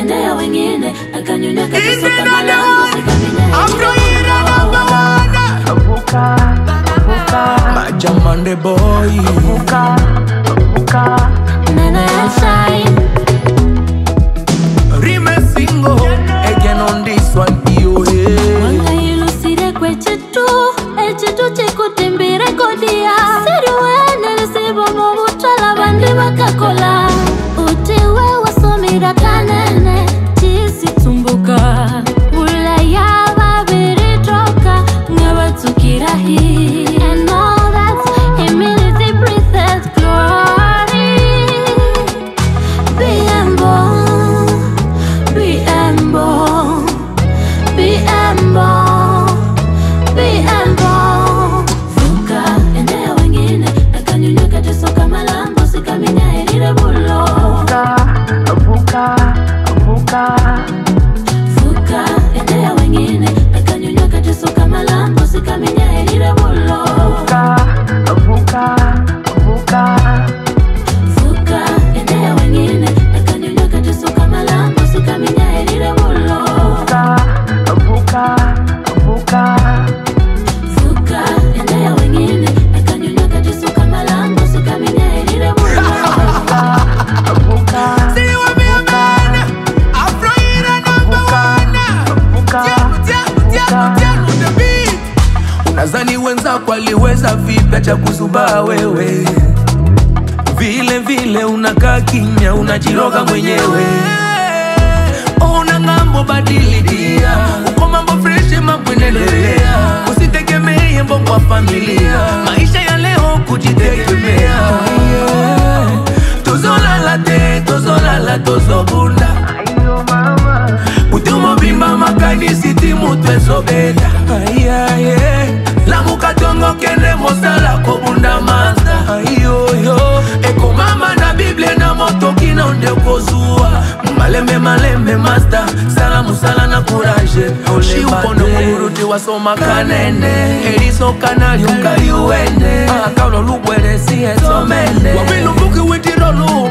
endea wengine akanyunya katiso kama lango sikamine Afroira number one. Majamande boy. Nana ya shine Rime single again on this one. Wanga ilusire kwe chetu echetu chekutimbire kodia Siri wene lisibo mubutala bandi wakakola Utiwe wasomira kanene chisi tumbuka Ula ya babiri troka ngabatukirahi And all that's humility breathes glory Be humble, be humble Be humble, be humble Fuka, endea wengine akanyunya katiso kama lango sikamine elire bulo Fuka, endea wengine akanyunya katiso kama lango sikamine elire bulo Fuka, endea wengine akanyunya katiso kama lango sikamine elire bulo Fuka, endea wengine akanyunya katiso kama lango sikamine elire bulo See what me a man. Afroira number one. Tiamu the beat. Unazani wenzako waliweza vipi cha kuzubaa wewe? Vile vile unakaa kimya unajiroga mwenyewe. Una ngambo badili dia. Uko mambo fresh mambo inaendelea. Usitegemee mbongo wa familia. Maisha ya leo kujitegemea. Tozolala tozobunda. Utumo bimba makanisi timu twesobeda. Lamuka tongo kende mosala kobunda master. Eko mama na Biblia na moto kina onde kozua. Malembe master. Salamu sala na courage. Shi upondo kuruti wasoma kanene. Eliso kanali unkari uende. Kaulo lubwele si etomene. Wabilu mbuki witirolu.